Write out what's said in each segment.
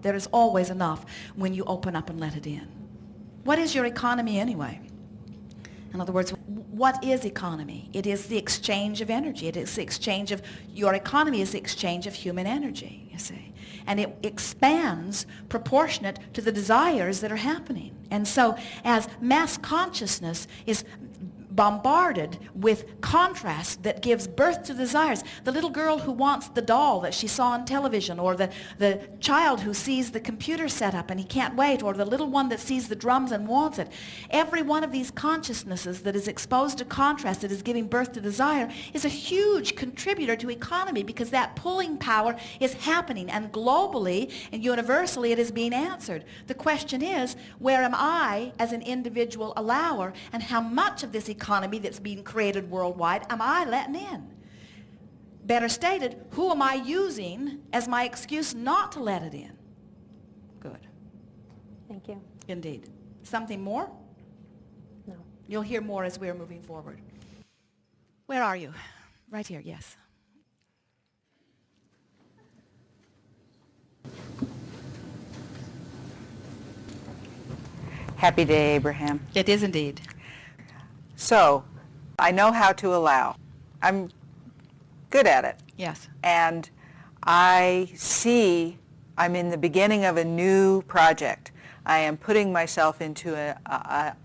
There is always enough when you open up and let it in. What is your economy anyway? In other words, what is economy? It is the exchange of energy. It is the exchange of, your economy is the exchange of human energy, you see. And it expands proportionate to the desires that are happening. And so as mass consciousness is bombarded with contrast that gives birth to desires. The little girl who wants the doll that she saw on television, or the child who sees the computer set up and he can't wait, or the little one that sees the drums and wants it. Every one of these consciousnesses that is exposed to contrast, that is giving birth to desire, is a huge contributor to economy, because that pulling power is happening, and globally and universally it is being answered. The question is, where am I as an individual allower, and how much of this economy that's being created worldwide am I letting in? Better stated, who am I using as my excuse not to let it in? Good. Thank you. Indeed. Something more? No. You'll hear more as we're moving forward. Where are you? Right here, yes. Happy day, Abraham. It is indeed. So, I know how to allow. I'm good at it. Yes. And I see I'm in the beginning of a new project. I am putting myself into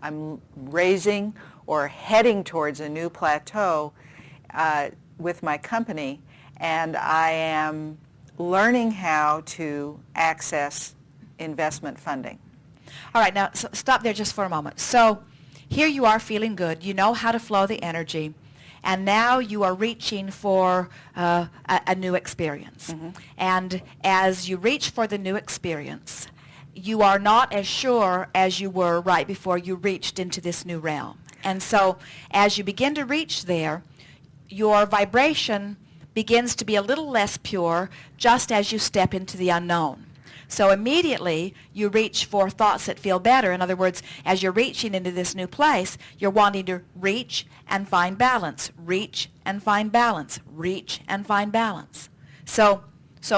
I'm raising or heading towards a new plateau with my company, and I am learning how to access investment funding. All right, now stop there just for a moment. So here you are feeling good. You know how to flow the energy. And now you are reaching for a new experience. Mm-hmm. And as you reach for the new experience, you are not as sure as you were right before you reached into this new realm. And so as you begin to reach there, your vibration begins to be a little less pure just as you step into the unknown. So immediately you reach for thoughts that feel better. In other words, as you're reaching into this new place, you're wanting to reach and find balance, reach and find balance, reach and find balance. So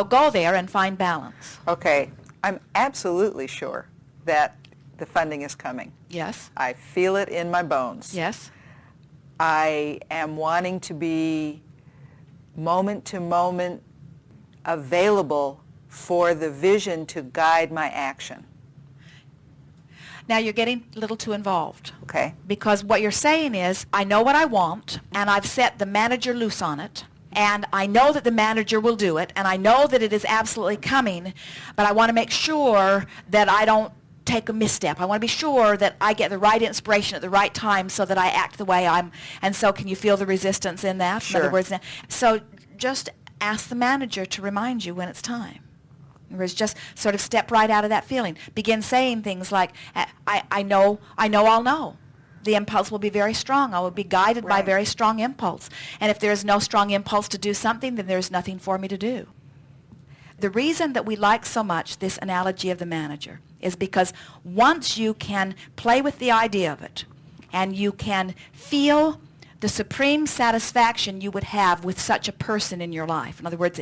go there and find balance. Okay, I'm absolutely sure that the funding is coming. Yes. I feel it in my bones. Yes. I am wanting to be moment to moment available for the vision to guide my action. Now you're getting a little too involved. Okay. Because what you're saying is, I know what I want, and I've set the manager loose on it, and I know that the manager will do it, and I know that it is absolutely coming, but I want to make sure that I don't take a misstep. I want to be sure that I get the right inspiration at the right time so that I act the way I'm, and so can you feel the resistance in that? Sure. In other words, so just ask the manager to remind you when it's time. In other words, just sort of step right out of that feeling. Begin saying things like, I know I'll know. The impulse will be very strong. I will be guided by very strong impulse. And if there is no strong impulse to do something, then there's nothing for me to do. The reason that we like so much this analogy of the manager is because once you can play with the idea of it, and you can feel the supreme satisfaction you would have with such a person in your life. In other words,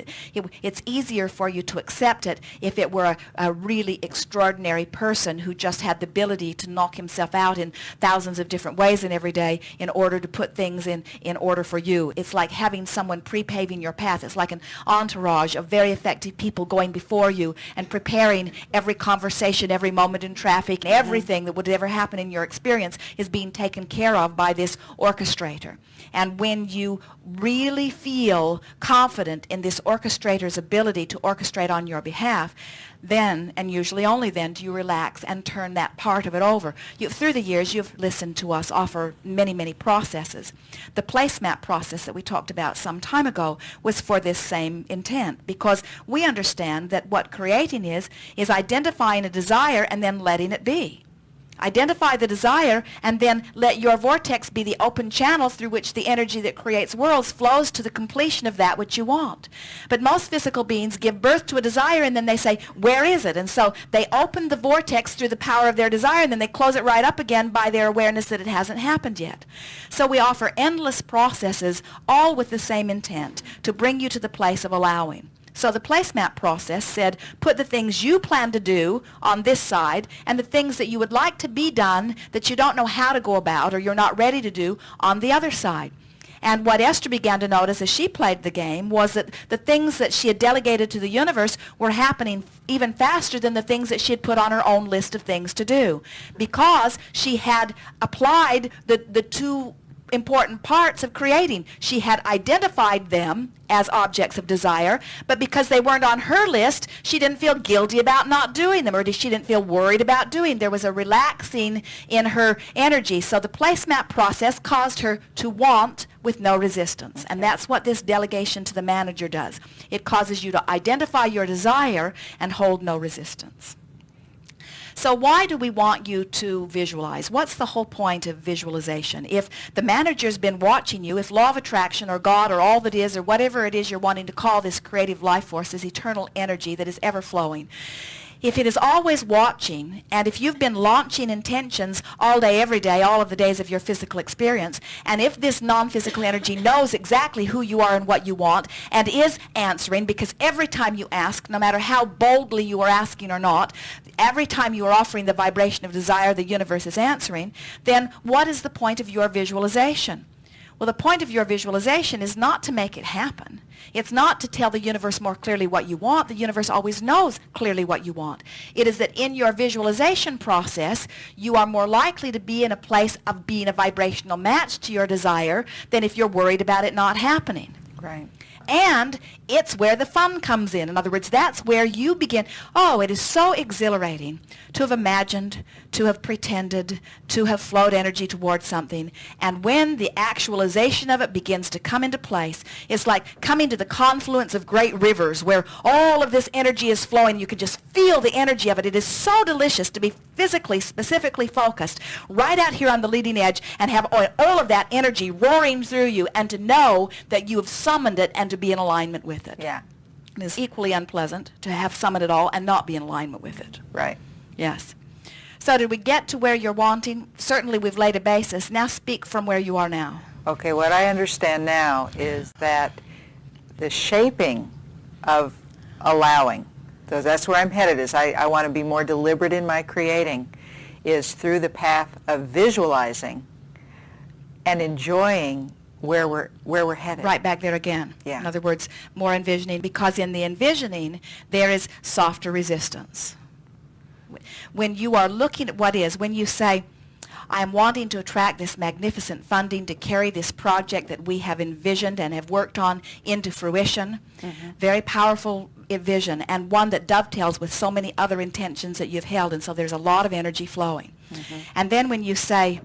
it's easier for you to accept it if it were a really extraordinary person who just had the ability to knock himself out in thousands of different ways in every day in order to put things in order for you. It's like having someone pre-paving your path. It's like an entourage of very effective people going before you and preparing every conversation, every moment in traffic, everything that would ever happen in your experience is being taken care of by this orchestrator. And when you really feel confident in this orchestrator's ability to orchestrate on your behalf, then, and usually only then, do you relax and turn that part of it over. Through the years, you've listened to us offer many, many processes. The placemat process that we talked about some time ago was for this same intent, because we understand that what creating is identifying a desire and then letting it be. Identify the desire and then let your vortex be the open channel through which the energy that creates worlds flows to the completion of that which you want. But most physical beings give birth to a desire and then they say, where is it? And so they open the vortex through the power of their desire and then they close it right up again by their awareness that it hasn't happened yet. So we offer endless processes, all with the same intent, to bring you to the place of allowing. So the placemat process said, put the things you plan to do on this side and the things that you would like to be done that you don't know how to go about or you're not ready to do on the other side. And what Esther began to notice as she played the game was that the things that she had delegated to the universe were happening even faster than the things that she had put on her own list of things to do, because she had applied the two important parts of creating. She had identified them as objects of desire, but because they weren't on her list, she didn't feel guilty about not doing them, or she didn't feel worried about doing. There was a relaxing in her energy. So the placemat process caused her to want with no resistance. And that's what this delegation to the manager does. It causes you to identify your desire and hold no resistance. So why do we want you to visualize? What's the whole point of visualization? If the manager's been watching you, if law of attraction or God or all that is or whatever it is you're wanting to call this creative life force, this eternal energy that is ever flowing, if it is always watching, and if you've been launching intentions all day, every day, all of the days of your physical experience, and if this non-physical energy knows exactly who you are and what you want, and is answering, because every time you ask, no matter how boldly you are asking or not, every time you are offering the vibration of desire, the universe is answering, then what is the point of your visualization? Well, the point of your visualization is not to make it happen. It's not to tell the universe more clearly what you want. The universe always knows clearly what you want. It is that in your visualization process, you are more likely to be in a place of being a vibrational match to your desire than if you're worried about it not happening. Right. And it's where the fun comes in. In other words, that's where you begin. Oh, it is so exhilarating to have imagined, to have pretended, to have flowed energy towards something. And when the actualization of it begins to come into place, it's like coming to the confluence of great rivers where all of this energy is flowing. You can just feel the energy of it. It is so delicious to be physically, specifically focused right out here on the leading edge and have all of that energy roaring through you, and to know that you have summoned it and to be in alignment with it. Yeah. It is equally unpleasant to have summoned it all and not be in alignment with it. Right. Yes. So did we get to where you're wanting? Certainly we've laid a basis. Now speak from where you are now. Okay, what I understand now is that the shaping of allowing, so that's where I'm headed, is I want to be more deliberate in my creating, is through the path of visualizing and enjoying where we're headed. Right back there again. Yeah. In other words, more envisioning, because in the envisioning there is softer resistance. When you are looking at what is, when you say, I am wanting to attract this magnificent funding to carry this project that we have envisioned and have worked on into fruition, very powerful vision, and one that dovetails with so many other intentions that you've held, and so there's a lot of energy flowing. And then when you say,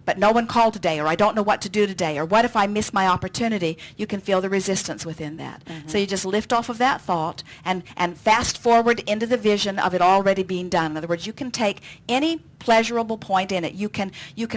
but no one called today, or I don't know what to do today, or what if I miss my opportunity, you can feel the resistance within that. So you just lift off of that thought and fast forward into the vision of it already being done. In other words, you can take any pleasurable point in it. You can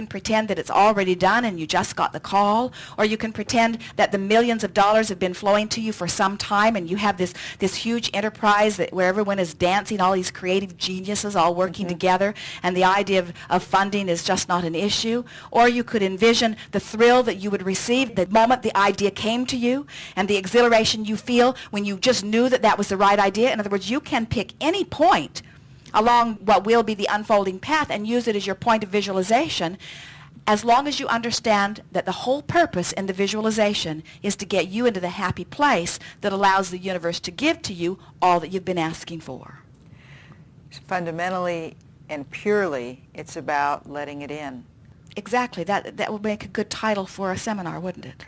pretend that it's already done and you just got the call, or you can pretend that the millions of dollars have been flowing to you for some time and you have this huge enterprise where everyone is dancing, all these creative geniuses all working together, and the idea of funding is just not an issue. Or you could envision the thrill that you would receive the moment the idea came to you, and the exhilaration you feel when you just knew that that was the right idea. In other words, you can pick any point along what will be the unfolding path and use it as your point of visualization, as long as you understand that the whole purpose in the visualization is to get you into the happy place that allows the universe to give to you all that you've been asking for. Fundamentally and purely, it's about letting it in. Exactly. That would make a good title for a seminar, wouldn't it?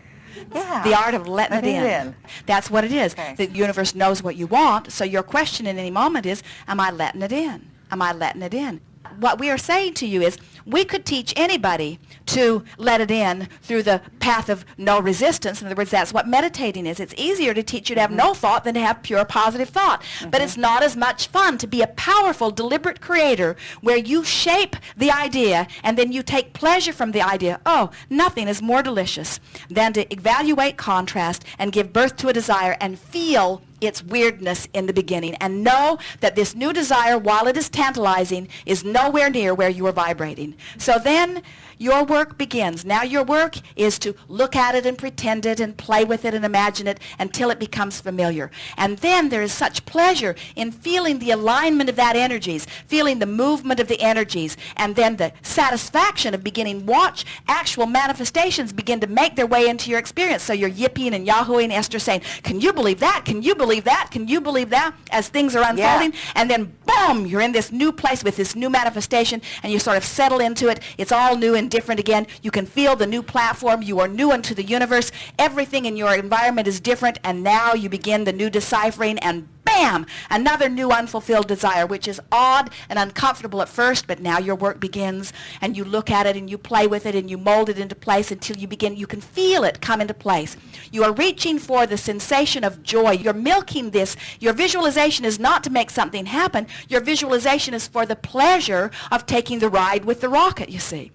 Yeah. The art of letting it in. That's what it is. Okay. The universe knows what you want, so your question in any moment is, am I letting it in? Am I letting it in? What we are saying to you is, we could teach anybody to let it in through the path of no resistance. In other words, that's what meditating is. It's easier to teach you to have no thought than to have pure positive thought. But it's not as much fun to be a powerful, deliberate creator where you shape the idea and then you take pleasure from the idea. Oh, nothing is more delicious than to evaluate contrast and give birth to a desire and feel its weirdness in the beginning, and know that this new desire, while it is tantalizing, is nowhere near where you are vibrating. So then your work begins. Now your work is to look at it and pretend it and play with it and imagine it until it becomes familiar. And then there is such pleasure in feeling the alignment of that energies, feeling the movement of the energies, and then the satisfaction of beginning watch actual manifestations begin to make their way into your experience. So you're yipping and yahooing, Esther saying, can you believe that? Can you believe that? Can you believe that? As things are unfolding. Yeah. And then boom, you're in this new place with this new manifestation, and you sort of settle into it. It's all new and different again. You can feel the new platform. You are new unto the universe. Everything in your environment is different, and now you begin the new deciphering, and bam, another new unfulfilled desire, which is odd and uncomfortable at first, but now your work begins, and you look at it and you play with it and you mold it into place until you can feel it come into place. You are reaching for the sensation of joy. You're milking this. Your visualization is not to make something happen. Your visualization is for the pleasure of taking the ride with the rocket, you see.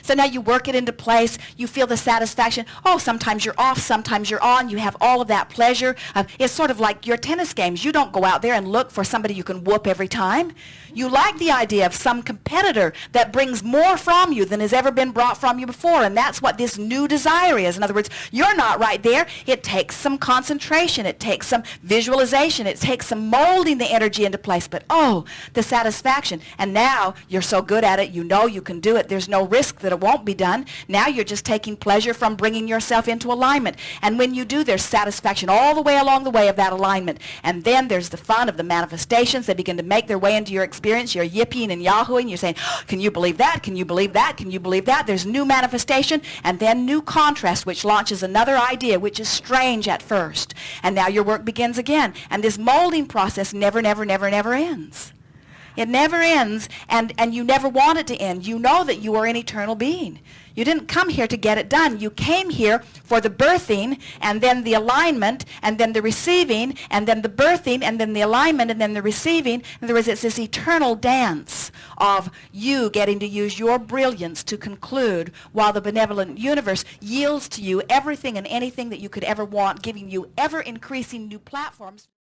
So now you work it into place. You feel the satisfaction. Oh, sometimes you're off, sometimes you're on. You have all of that pleasure. It's sort of like your tennis games. You don't go out there and look for somebody you can whoop every time. You like the idea of some competitor that brings more from you than has ever been brought from you before, and that's what this new desire is. In other words, you're not right there. It takes some concentration. It takes some visualization. It takes some molding the energy into place. But oh, the satisfaction. And now you're so good at it, you know you can do it. There's no risk that it won't be done. Now you're just taking pleasure from bringing yourself into alignment. And when you do, there's satisfaction all the way along the way of that alignment. And then there's the fun of the manifestations. They begin to make their way into your experience. You're yipping and yahooing. You're saying, oh, can you believe that? Can you believe that? Can you believe that? There's new manifestation, and then new contrast, which launches another idea, which is strange at first. And now your work begins again. And this molding process never ends. It never ends, and you never want it to end. You know that you are an eternal being. You didn't come here to get it done. You came here for the birthing, and then the alignment, and then the receiving, and then the birthing, and then the alignment, and then the receiving. In other words, it's this eternal dance of you getting to use your brilliance to conclude, while the benevolent universe yields to you everything and anything that you could ever want, giving you ever-increasing new platforms.